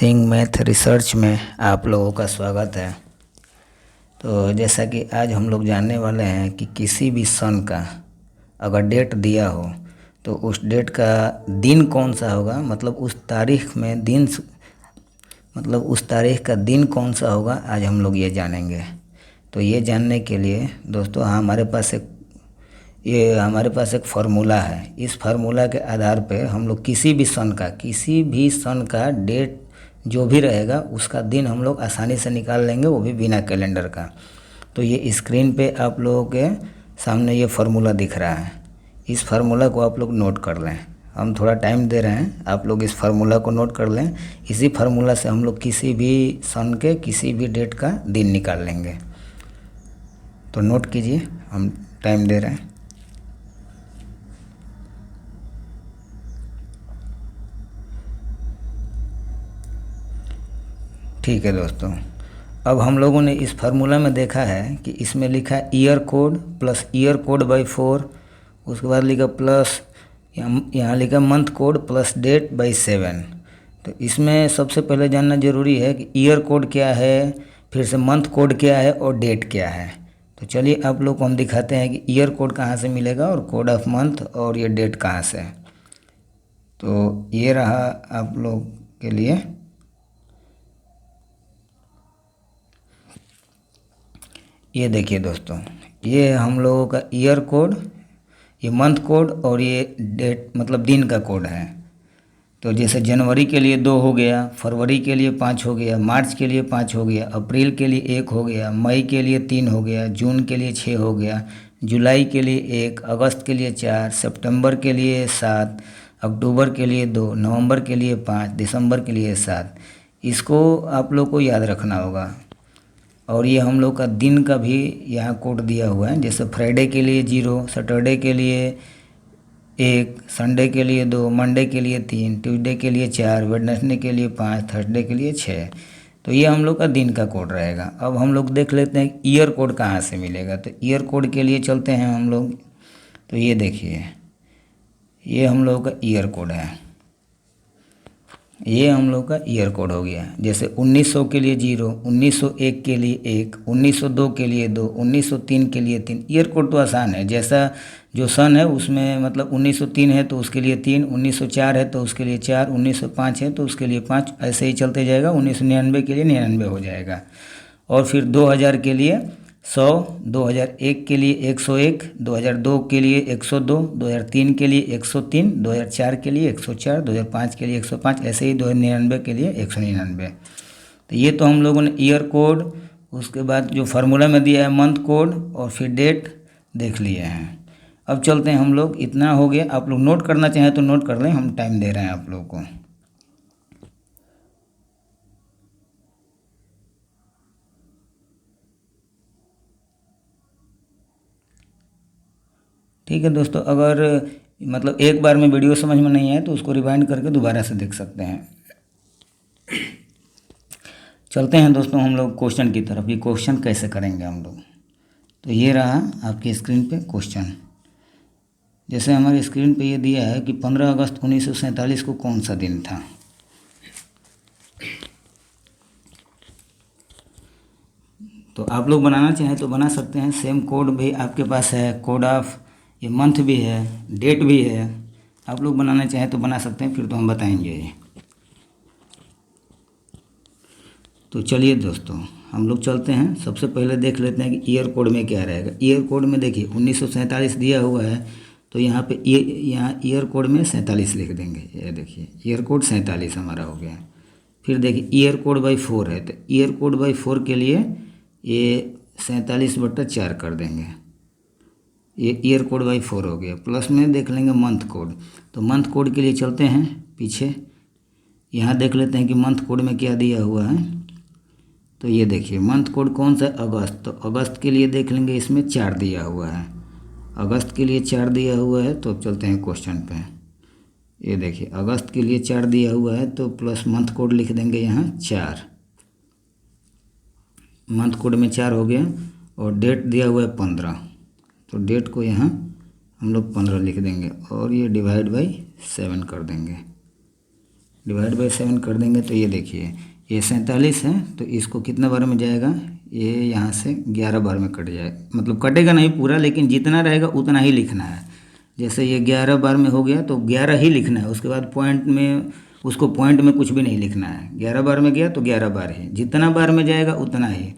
Singh math research में आप लोगों का स्वागत है। तो जैसा कि आज हम लोग जानने वाले हैं कि किसी भी सन का अगर डेट दिया हो तो उस डेट का दिन कौन सा होगा, मतलब उस तारीख में दिन, मतलब उस तारीख का दिन कौन सा होगा, आज हम लोग ये जानेंगे। तो ये जानने के लिए दोस्तों हमारे पास एक फार्मूला है। इस फार्मूला के आधार पे हम लोग किसी भी सन का डेट जो भी रहेगा उसका दिन हम लोग आसानी से निकाल लेंगे, वो भी बिना कैलेंडर का। तो ये स्क्रीन पे आप लोगों के सामने ये फार्मूला दिख रहा है। इस फार्मूला को आप लोग नोट कर लें। हम थोड़ा टाइम दे रहे हैं, आप लोग इस फार्मूला को नोट कर लें। इसी फार्मूला से हम लोग किसी भी सन के किसी भी डेट का दिन निकाल लेंगे। तो नोट कीजिए, हम टाइम दे रहे हैं। ठीक है दोस्तों, अब हम लोगों ने इस फार्मूला में देखा है कि इसमें लिखा है year code plus year code by 4, उसके बाद लिखा प्लस यहाँ लिखा month code plus date by 7। तो इसमें सबसे पहले जानना ज़रूरी है कि ईयर कोड क्या है, फिर से मंथ कोड क्या है और डेट क्या है। तो चलिए आप लोग को हम दिखाते हैं कि ईयर कोड कहाँ से मिलेगा और कोड ऑफ मंथ और ये डेट कहाँ से। तो ये रहा आप लोग के लिए। ये देखिए दोस्तों, ये हम लोगों का ईयर कोड, ये मंथ कोड और ये डेट मतलब दिन का कोड है। तो जैसे जनवरी के लिए 2 हो गया, फरवरी के लिए 5 हो गया, मार्च के लिए 5 हो गया, अप्रैल के लिए 1 हो गया, मई के लिए 3 हो गया, जून के लिए 6 हो गया, जुलाई के लिए 1, अगस्त के लिए 4, सितंबर के लिए 7, अक्टूबर के लिए 2, नवंबर के लिए 5, दिसंबर के लिए 7। इसको आप लोग को याद रखना होगा। और ये हम लोग का दिन का भी यहाँ कोड दिया हुआ है। जैसे फ्राइडे के लिए 0, सैटरडे के लिए 1, संडे के लिए 2, मंडे के लिए 3, ट्यूसडे के लिए 4, वेडनेसडे के लिए 5, थर्सडे के लिए 6। तो ये हम लोग का दिन का कोड रहेगा। अब हम लोग देख लेते हैं ईयर कोड कहाँ से मिलेगा। तो ईयर कोड के लिए चलते हैं हम लोग। तो ये देखिए, ये हम लोग का ईयर कोड है। ये हम लोग का ईयर कोड हो गया। जैसे 1900 के लिए 0, 1901 के लिए 1, 1902 के लिए 2, 1903 के लिए 3। ईयर कोड तो आसान है, जैसा जो सन है उसमें मतलब 1903 है तो उसके लिए 3, 1904 है तो उसके लिए 4, 1905 है तो उसके लिए 5, ऐसे ही चलते जाएगा। 1999 के लिए 99 हो जाएगा। और फिर 2000 के लिए 100, 2001 के लिए 101, 2002 के लिए 102, 2003 के लिए 103, 2004 के लिए 104, 2005 के लिए 105, ऐसे ही 2099 के लिए 199। तो ये तो हम लोगों ने ईयर कोड, उसके बाद जो फार्मूला में दिया है मंथ कोड और फिर डेट देख लिए हैं। अब चलते हैं हम लोग, इतना हो गया। आप लोग नोट करना चाहें तो नोट कर लें, हम टाइम दे रहे हैं आप लोग को। ठीक है दोस्तों, अगर मतलब एक बार में वीडियो समझ में नहीं आए तो उसको रिवाइंड करके दोबारा से देख सकते हैं। चलते हैं दोस्तों हम लोग क्वेश्चन की तरफ। ये क्वेश्चन कैसे करेंगे हम लोग। तो ये रहा आपकी स्क्रीन पे क्वेश्चन। जैसे हमारी स्क्रीन पे ये दिया है कि 15 अगस्त 1947 को कौन सा दिन था। तो आप लोग बनाना चाहें तो बना सकते हैं। सेम कोड भी आपके पास है, कोड ऑफ ये मंथ भी है, डेट भी है। आप लोग बनाना चाहें तो बना सकते हैं, फिर तो हम बताएंगे ये। तो चलिए दोस्तों हम लोग चलते हैं। सबसे पहले देख लेते हैं कि ईयर कोड में क्या रहेगा। ईयर कोड में देखिए 1947 दिया हुआ है, तो यहाँ पे यहाँ ईयर कोड में 47 लिख देंगे। ये देखिए ईयर कोड 47 हमारा हो गया। फिर देखिए ईयर कोड बाई 4 है, तो ईयर कोड बाई 4 के लिए ये 47/4 कर देंगे। ये ईयर कोड बाई 4 हो गया। प्लस में देख लेंगे मंथ कोड। तो मंथ कोड के लिए चलते हैं पीछे, यहाँ देख लेते हैं कि मंथ कोड में क्या दिया हुआ है। तो ये देखिए मंथ कोड कौन सा, अगस्त। तो अगस्त के लिए देख लेंगे, इसमें 4 दिया हुआ है। अगस्त के लिए 4 दिया हुआ है। तो चलते हैं क्वेश्चन पे। ये देखिए अगस्त के लिए 4 दिया हुआ है, तो प्लस मंथ कोड लिख देंगे यहाँ 4। मंथ कोड में 4 हो गया। और डेट दिया हुआ है 15, तो डेट को यहाँ हम लोग 15 लिख देंगे और ये डिवाइड बाई 7 कर देंगे। डिवाइड बाई 7 कर देंगे तो ये देखिए ये 47 है, तो इसको कितना बार में जाएगा, ये यहाँ से 11 बार में कट जाएगा, मतलब कटेगा नहीं पूरा, लेकिन जितना रहेगा उतना ही लिखना है। जैसे ये 11 बार में हो गया तो 11 ही लिखना है, उसके बाद पॉइंट में उसको पॉइंट में कुछ भी नहीं लिखना है। 11 बार में गया तो 11 बार ही, जितना बार में जाएगा उतना ही।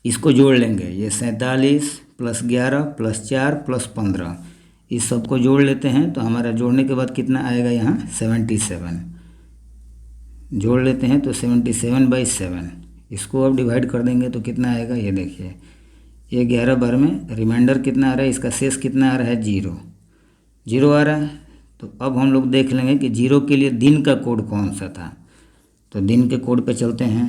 इसको जोड़ लेंगे, ये 47 + 11 + 4 + 15, इस सबको जोड़ लेते हैं तो हमारा जोड़ने के बाद कितना आएगा यहाँ 77। जोड़ लेते हैं तो 77/7, इसको अब डिवाइड कर देंगे तो कितना आएगा, ये देखिए ये 11 बार में रिमाइंडर कितना आ रहा है, इसका शेष कितना आ रहा है 0 0 आ रहा है। तो अब हम लोग देख लेंगे कि 0 के लिए दिन का कोड कौन सा था, तो दिन के कोड पे चलते हैं।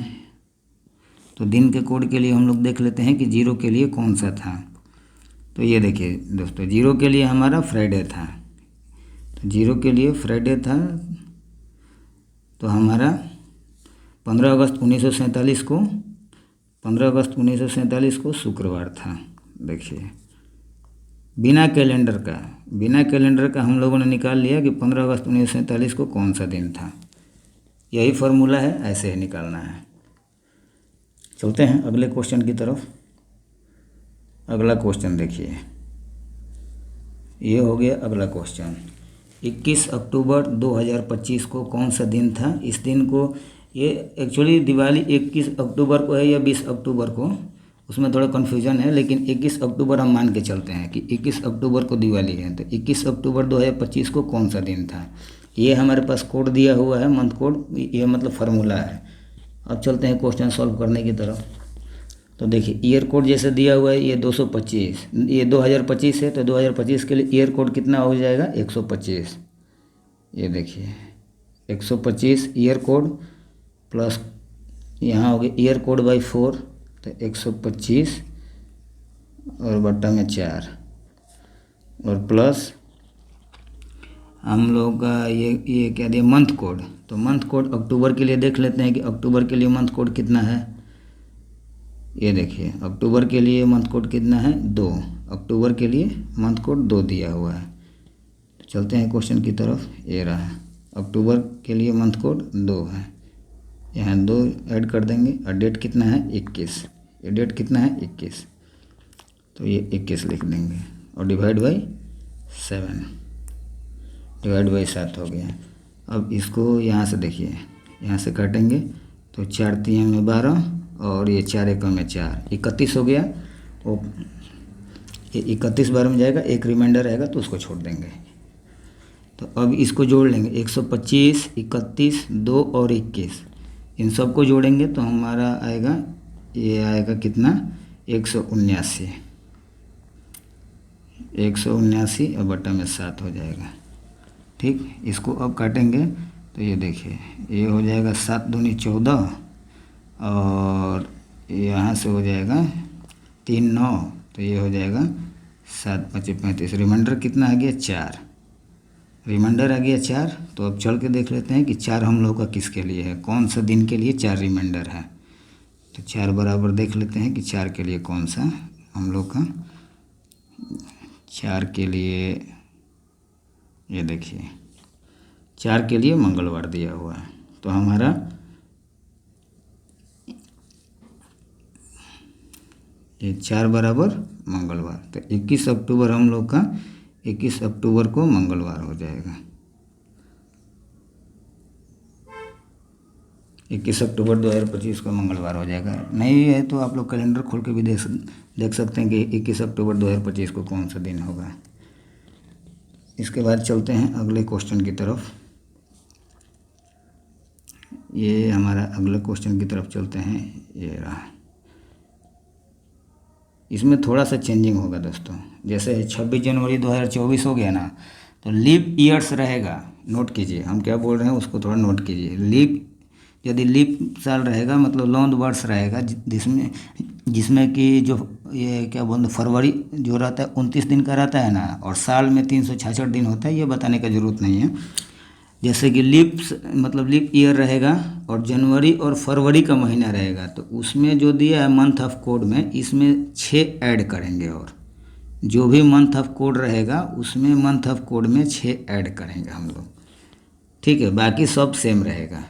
तो दिन के कोड के लिए हम लोग देख लेते हैं कि 0 के लिए कौन सा था। तो ये देखिए दोस्तों 0 के लिए हमारा फ्राइडे था, तो 0 के लिए फ्राइडे था, तो हमारा 15 अगस्त 1947 को 15 अगस्त 1947 को शुक्रवार था। देखिए बिना कैलेंडर का हम लोगों ने निकाल लिया कि 15 अगस्त 1947 को कौन सा दिन था। यही फार्मूला है, ऐसे ही निकालना है। चलते हैं अगले क्वेश्चन की तरफ। अगला क्वेश्चन देखिए, ये हो गया अगला क्वेश्चन। 21 अक्टूबर 2025 को कौन सा दिन था। इस दिन को, ये एक्चुअली दिवाली 21 अक्टूबर को है या 20 अक्टूबर को, उसमें थोड़ा कन्फ्यूजन है, लेकिन 21 अक्टूबर हम मान के चलते हैं कि 21 अक्टूबर को दिवाली है। तो 21 अक्टूबर 2025 को कौन सा दिन था, ये हमारे पास कोड दिया हुआ है, मंथ कोड, ये मतलब फार्मूला है। अब चलते हैं क्वेश्चन सॉल्व करने की तरफ। तो देखिए ईयर कोड जैसे दिया हुआ है, ये 225, ये 2025 है, तो 2025 के लिए ईयर कोड कितना हो जाएगा 125। ये देखिए 125 ईयर कोड प्लस यहाँ हो गया ईयर कोड बाई 4, तो 125 और बट्टा में 4 और प्लस हम लोग का ये क्या दिया मंथ कोड। तो मंथ कोड अक्टूबर के लिए देख लेते हैं कि अक्टूबर के लिए मंथ कोड कितना है। ये देखिए अक्टूबर के लिए मंथ कोड कितना है 2, अक्टूबर के लिए मंथ कोड 2 दिया हुआ है। तो चलते हैं क्वेश्चन की तरफ। ये रहा अक्टूबर के लिए मंथ कोड 2 है, यहाँ 2 ऐड कर देंगे और डेट कितना है 21, ये डेट कितना है 21, तो ये 21 लिख देंगे और डिवाइड बाई 7, डिवाइड बाई 7 हो गया। अब इसको यहाँ से देखिए, यहाँ से काटेंगे तो 4 3 में 12 और ये 4 1 में 4, 31 हो गया। वो ये 31 बार में जाएगा, एक रिमाइंडर रहेगा तो उसको छोड़ देंगे। तो अब इसको जोड़ लेंगे 125, 31, 2 और 21, इन सबको जोड़ेंगे तो हमारा आएगा, ये आएगा कितना 179, 179 और बट्टा में 7 हो जाएगा। ठीक, इसको अब काटेंगे तो ये देखिए ये हो जाएगा 7 दूनी 14 और यहाँ से हो जाएगा 3 9, तो ये हो जाएगा 7 5 35, रिमाइंडर कितना आ गया 4, रिमाइंडर आ गया 4। तो अब चल के देख लेते हैं कि 4 हम लोग का किसके लिए है, कौन सा दिन के लिए 4 रिमाइंडर है। तो 4 बराबर देख लेते हैं कि 4 के लिए कौन सा हम लोग का, 4 के लिए ये देखिए 4 के लिए मंगलवार दिया हुआ है। तो हमारा ये 4 बराबर मंगलवार, तो 21 अक्टूबर हम लोग का 21 अक्टूबर को मंगलवार हो जाएगा। 21 अक्टूबर 2025 को मंगलवार हो जाएगा। नहीं है तो आप लोग कैलेंडर खोल के भी देख सकते हैं कि 21 अक्टूबर 2025 को कौन सा दिन होगा। इसके बाद चलते हैं अगले क्वेश्चन की तरफ। ये हमारा अगले क्वेश्चन की तरफ चलते हैं। ये रहा, इसमें थोड़ा सा चेंजिंग होगा दोस्तों। जैसे 26 जनवरी 2024 हो गया ना, तो लीप ईयर्स रहेगा, नोट कीजिए हम क्या बोल रहे हैं उसको थोड़ा नोट कीजिए। लीप, यदि लीप साल रहेगा मतलब लौंद वर्ष रहेगा, जिसमें कि जो ये क्या बोलते फरवरी जो रहता है 29 दिन का रहता है ना, और साल में 366 दिन होता है, ये बताने का ज़रूरत नहीं है। जैसे कि लीप ईयर रहेगा और जनवरी और फरवरी का महीना रहेगा, तो उसमें जो दिया है मंथ ऑफ कोड में, इसमें 6 ऐड करेंगे, और जो भी मंथ ऑफ कोड रहेगा उसमें मंथ ऑफ कोड में 6 ऐड करेंगे हम लोग। ठीक है, बाकी सब सेम रहेगा।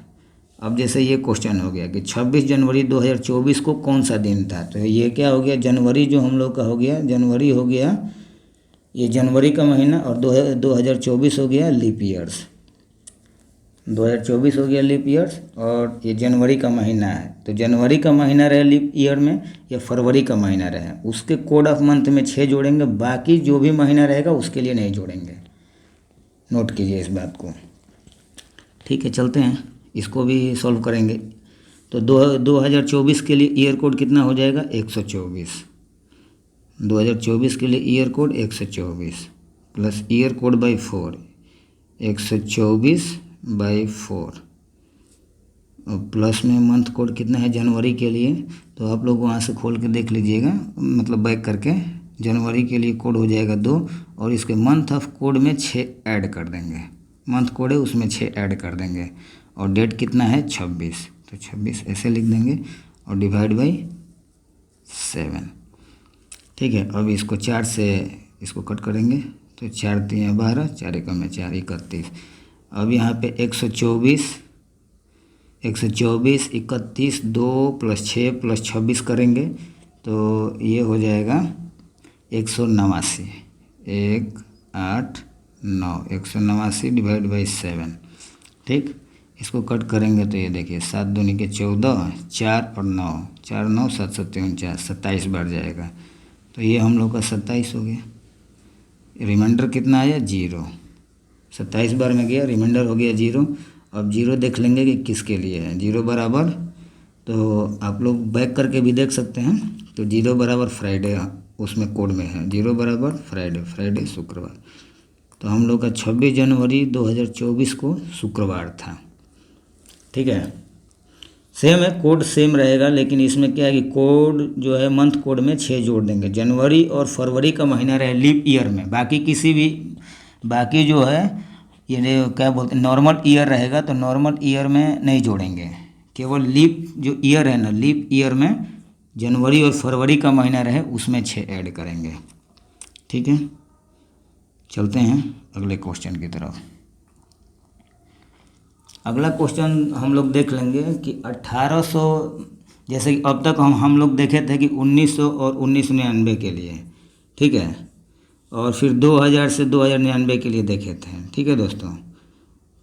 अब जैसे ये क्वेश्चन हो गया कि 26 जनवरी 2024 को कौन सा दिन था, तो ये क्या हो गया, जनवरी जो हम लोग का हो गया, जनवरी हो गया ये जनवरी का महीना, और 2024 हो गया लीप ईयर्स, 2024 हो गया लीप ईयर्स, और ये जनवरी का महीना है। तो जनवरी का महीना रहे लीप ईयर में या फरवरी का महीना रहे, उसके कोड ऑफ मंथ में 6 जोड़ेंगे, बाकी जो भी महीना रहेगा उसके लिए नहीं जोड़ेंगे। नोट कीजिए इस बात को। ठीक है, चलते हैं, इसको भी सॉल्व करेंगे। तो 2024 के लिए ईयर कोड कितना हो जाएगा, 124। 2024 के लिए year code 124 plus year code by 4, 124/4, और प्लस में मंथ कोड कितना है जनवरी के लिए, तो आप लोग वहाँ से खोल के देख लीजिएगा, मतलब बैक करके। जनवरी के लिए कोड हो जाएगा 2, और इसके मंथ ऑफ कोड में 6 ऐड कर देंगे, मंथ कोड है उसमें 6 ऐड कर देंगे, और डेट कितना है 26, तो 26 ऐसे लिख देंगे और डिवाइड बाई 7। ठीक है, अब इसको 4 से इसको कट करेंगे, तो 4 3 12, 4 1 में 4, 31। अब यहाँ पे 124 31, 2 + 6 + 26 करेंगे, तो ये हो जाएगा 189, 189 डिवाइड बाई 7। ठीक, इसको कट करेंगे तो ये देखिए 7 दूनी के 14, 4 और 9, 4 9 7 7 49, 27 बढ़ जाएगा, तो ये हम लोग का 27 हो गया। रिमाइंडर कितना आया 0, 27 बार में गया, रिमाइंडर हो गया 0। अब 0 देख लेंगे कि किसके लिए है, 0 बराबर, तो आप लोग बैक करके भी देख सकते हैं, तो 0 बराबर फ्राइडे उसमें कोड में है, 0 बराबर फ्राइडे शुक्रवार। तो हम लोग का 26 जनवरी 2024 को शुक्रवार था। ठीक है, सेम है, कोड सेम रहेगा, लेकिन इसमें क्या है कि कोड जो है मंथ कोड में 6 जोड़ देंगे। जनवरी और फरवरी का महीना रहे लीप ईयर में, बाकी जो है ये क्या बोलते हैं नॉर्मल ईयर रहेगा, तो नॉर्मल ईयर में नहीं जोड़ेंगे, केवल लीप जो ईयर है ना, लीप ईयर में जनवरी और फरवरी का महीना रहे उसमें 6 ऐड करेंगे। ठीक है, चलते हैं अगले क्वेश्चन की तरफ। अगला क्वेश्चन हम लोग देख लेंगे कि 1800, जैसे कि अब तक हम लोग देखे थे कि 1900 और 1999 के लिए, ठीक है, और फिर 2000 से 2099 के लिए देखे थे। ठीक है दोस्तों,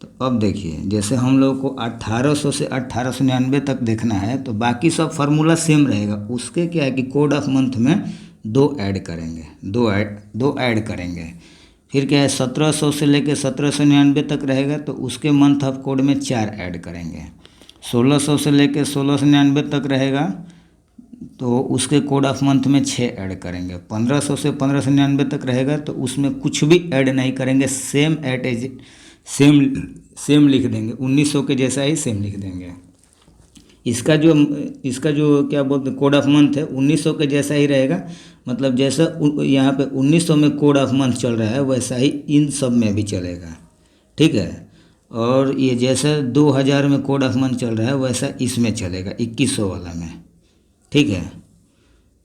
तो अब देखिए जैसे हम लोग को 1800 से 1899 तक देखना है, तो बाकी सब फार्मूला सेम रहेगा। उसके क्या है कि कोड ऑफ मंथ में 2 ऐड करेंगे, 2 ऐड करेंगे। फिर क्या है 1700 से लेकर 1799 तक रहेगा, तो उसके मंथ ऑफ कोड में 4 ऐड करेंगे। 1600 से लेकर 1699 तक रहेगा, तो उसके कोड ऑफ मंथ में 6 ऐड करेंगे। 1500 से 1599 तक रहेगा, तो उसमें कुछ भी ऐड नहीं करेंगे, सेम लिख देंगे, 1900 के जैसा ही सेम लिख देंगे। इसका जो क्या बोलते हैं कोड ऑफ मंथ है 1900 के जैसा ही रहेगा, मतलब जैसा यहाँ पे 1900 में कोड ऑफ मंथ चल रहा है वैसा ही इन सब में भी चलेगा। ठीक है, और ये जैसा 2000 में कोड ऑफ मंथ चल रहा है वैसा इसमें चलेगा 2100 वाला में। ठीक है,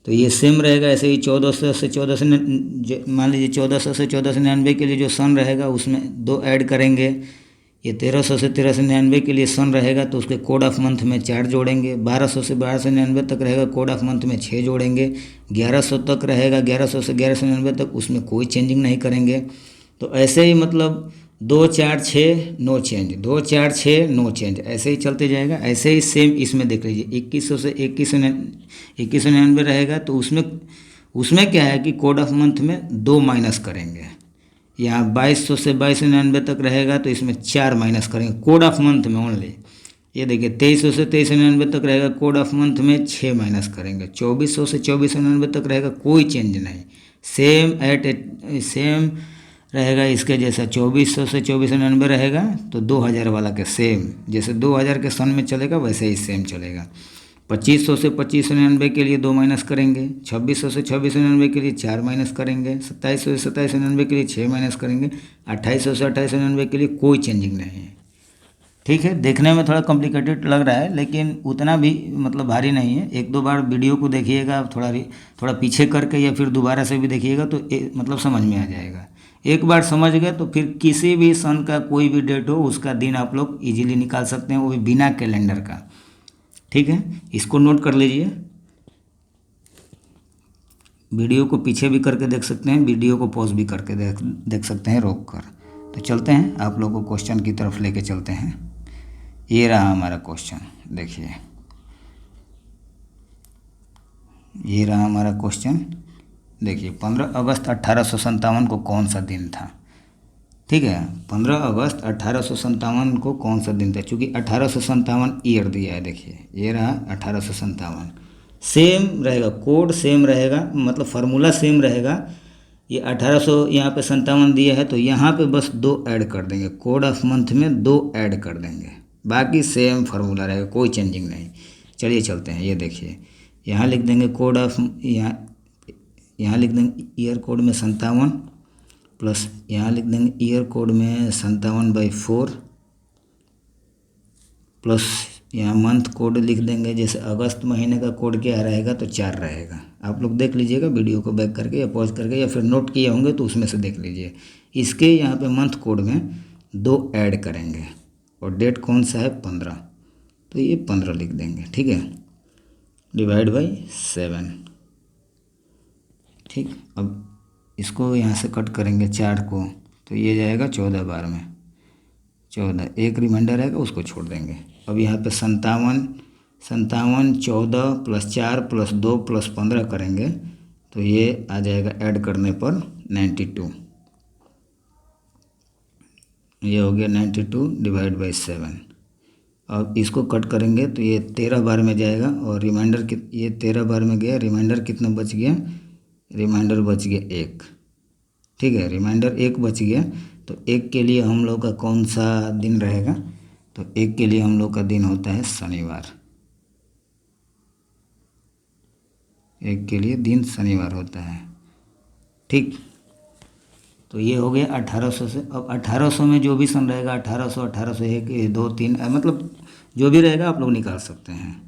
तो ये सेम रहेगा। ऐसे ही 1400 से 1400 मान लीजिए 1400 से 1499 के लिए जो सन रहेगा उसमें 2 ऐड करेंगे। ये 1300 से 1399 के लिए सन रहेगा, तो उसके कोड ऑफ मंथ में 4 जोड़ेंगे। 1200 से 1299 तक रहेगा, कोड ऑफ मंथ में 6 जोड़ेंगे। 1100 तक रहेगा, 1100 से 1199 तक उसमें कोई चेंजिंग नहीं करेंगे। तो ऐसे ही मतलब 2 4 6 नो चेंज, 2 4 6 नो चेंज, ऐसे ही चलते जाएगा। ऐसे ही सेम इसमें देख लीजिए 2100 से 2199 रहेगा, तो उसमें क्या है कि कोड ऑफ मंथ में 2 माइनस करेंगे। यहाँ 2200 से 2299 तक रहेगा, तो इसमें 4 माइनस करेंगे कोड ऑफ मंथ में ओनली। ये देखिए 2300 से 2399 तक रहेगा, कोड ऑफ मंथ में 6 माइनस करेंगे। 2400 से 2499 तक रहेगा, कोई चेंज नहीं, सेम रहेगा इसके जैसा। 2400 से 2499 रहेगा, तो 2000 वाला के सेम, जैसे 2000 के सन में चलेगा वैसे ही सेम चलेगा। 2500 से 2599 के लिए 2 माइनस करेंगे। 2600 से 2699 के लिए 4 माइनस करेंगे। 2700 से 2799 के लिए 6 माइनस करेंगे। 2800 से 2899 के लिए कोई चेंजिंग नहीं है। ठीक है, देखने में थोड़ा कॉम्प्लिकेटेड लग रहा है, लेकिन उतना भी मतलब भारी नहीं है। 1-2 बार वीडियो को देखिएगा, थोड़ा पीछे करके या फिर दोबारा से भी देखिएगा, तो मतलब समझ में आ जाएगा। एक बार समझ गए तो फिर किसी भी सन का कोई भी डेट हो उसका दिन आप लोग इजीली निकाल सकते हैं, वो भी बिना कैलेंडर का। ठीक है, इसको नोट कर लीजिए। वीडियो को पीछे भी करके देख सकते हैं, वीडियो को पॉज भी करके देख सकते हैं रोक कर। तो चलते हैं, आप लोगों को क्वेश्चन की तरफ लेके चलते हैं। ये रहा हमारा क्वेश्चन, देखिए ये रहा हमारा क्वेश्चन। देखिए 15 अगस्त 1857 को कौन सा दिन था। ठीक है, 15 अगस्त 1857 को कौन सा दिन था, चूँकि 1857 ईयर दिया है। देखिए ये रहा 1857, सेम रहेगा, कोड सेम रहेगा, मतलब फार्मूला सेम रहेगा। ये 1800 यहाँ पे 57 दिया है, तो यहाँ पे बस 2 ऐड कर देंगे, कोड ऑफ मंथ में 2 ऐड कर देंगे, बाकी सेम फार्मूला रहेगा, कोई चेंजिंग नहीं। चलिए चलते हैं, ये देखिए यहाँ लिख देंगे कोड ऑफ, यहाँ लिख देंगे ईयर कोड में 57 प्लस यहाँ लिख देंगे ईयर कोड में 57/4 प्लस यहाँ मंथ कोड लिख देंगे। जैसे अगस्त महीने का कोड क्या रहेगा, तो 4 रहेगा। आप लोग देख लीजिएगा वीडियो को बैक करके या पॉज करके, या फिर नोट किए होंगे तो उसमें से देख लीजिए। इसके यहाँ पे मंथ कोड में 2 ऐड करेंगे और डेट कौन सा है 15, तो ये 15 लिख देंगे। ठीक है, डिवाइड बाई 7। ठीक, अब इसको यहाँ से कट करेंगे 4 को, तो ये जाएगा 14/12 में 14, एक रिमाइंडर रहेगा उसको छोड़ देंगे। अब यहाँ पे 57 14 प्लस 4 प्लस 2 प्लस 15 करेंगे, तो ये आ जाएगा ऐड करने पर 92। ये हो गया 92 डिवाइड बाई 7। अब इसको कट करेंगे तो ये 13 बार में जाएगा, और रिमाइंडर ये 13 बार में गया, रिमाइंडर कितना बच गया, रिमाइंडर बच गया 1। ठीक है, रिमाइंडर 1 बच गया, तो 1 के लिए हम लोग का कौन सा दिन रहेगा, तो 1 के लिए हम लोग का दिन होता है शनिवार। 1 के लिए दिन शनिवार होता है। ठीक, तो ये हो गया 1800 से। अब 1800 में जो भी सन रहेगा 1800 1801 2 3 मतलब जो भी रहेगा आप लोग निकाल सकते हैं।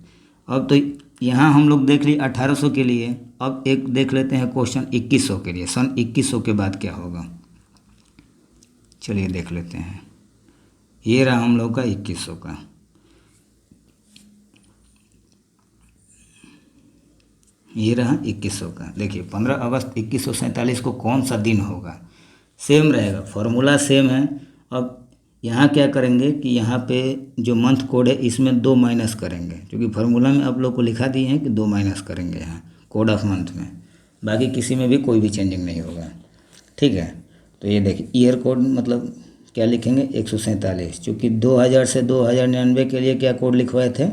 अब तो यहाँ हम लोग देख लिए 1800 के लिए, अब एक देख लेते हैं क्वेश्चन 2100 के लिए। सन 2100 के बाद क्या होगा, चलिए देख लेते हैं। ये रहा हम लोग का 2100 का। ये रहा 2100 का। देखिए 15 अगस्त 2147 को कौन सा दिन होगा, सेम रहेगा, फॉर्मूला सेम है। अब यहाँ क्या करेंगे कि यहाँ पे जो मंथ कोड है इसमें 2 माइनस करेंगे, क्योंकि फार्मूला में आप लोग को लिखा दिए हैं कि 2 माइनस करेंगे यहाँ कोड ऑफ मंथ में, बाकी किसी में भी कोई भी चेंजिंग नहीं होगा। ठीक है, तो ये देखिए ईयर कोड मतलब क्या लिखेंगे 147, चूँकि 2000 से 2099 के लिए क्या कोड लिखवाए थे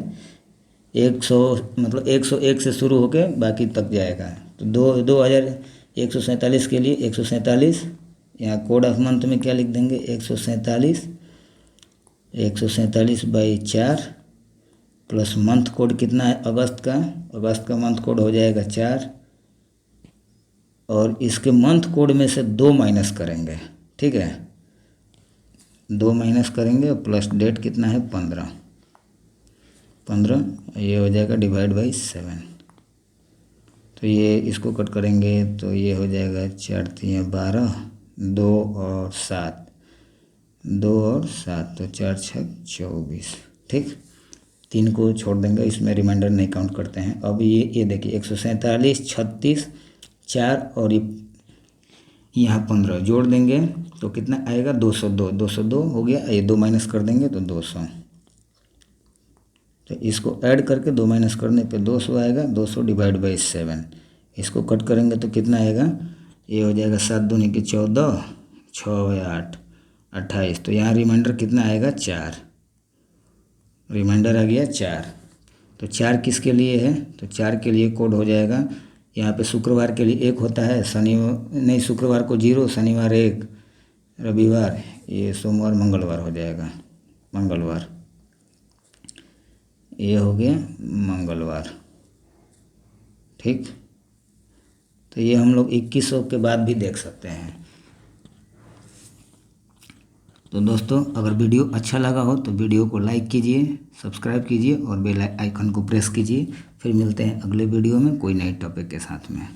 100, मतलब 101 से शुरू होके बाकी तक जाएगा। तो 2147 के लिए 147, यहाँ कोड ऑफ मंथ में क्या लिख देंगे 147/4 प्लस मंथ कोड कितना है अगस्त का मंथ कोड हो जाएगा 4, और इसके मंथ कोड में से 2 माइनस करेंगे। ठीक है, 2 माइनस करेंगे और प्लस डेट कितना है 15, ये हो जाएगा डिवाइड बाई 7। तो ये इसको कट करेंगे तो ये हो जाएगा 4 3 12, 2 और 7 तो 4 6 24। ठीक, 3 को छोड़ देंगे, इसमें रिमाइंडर नहीं काउंट करते हैं। अब ये देखिए 147 36 4 और यहाँ 15 जोड़ देंगे तो कितना आएगा 202 हो गया। ये 2 माइनस कर देंगे तो 200, तो इसको ऐड करके 2 माइनस करने पे 200 आएगा। 200 डिवाइड बाई 7, इसको कट करेंगे तो कितना आएगा, ये हो जाएगा 7 दूनी के 14 6 8 28। तो यहाँ रिमाइंडर कितना आएगा 4, रिमाइंडर आ गया 4। तो 4 किसके लिए है, तो 4 के लिए कोड हो जाएगा यहाँ पे शुक्रवार के लिए 1 होता है, शुक्रवार को 0, शनिवार 1, रविवार, ये सोमवार मंगलवार हो जाएगा, मंगलवार, ये हो गया मंगलवार। ठीक, तो ये हम लोग 2100 के बाद भी देख सकते हैं। तो दोस्तों अगर वीडियो अच्छा लगा हो तो वीडियो को लाइक कीजिए, सब्सक्राइब कीजिए और बेल आइकन को प्रेस कीजिए। फिर मिलते हैं अगले वीडियो में कोई नए टॉपिक के साथ में।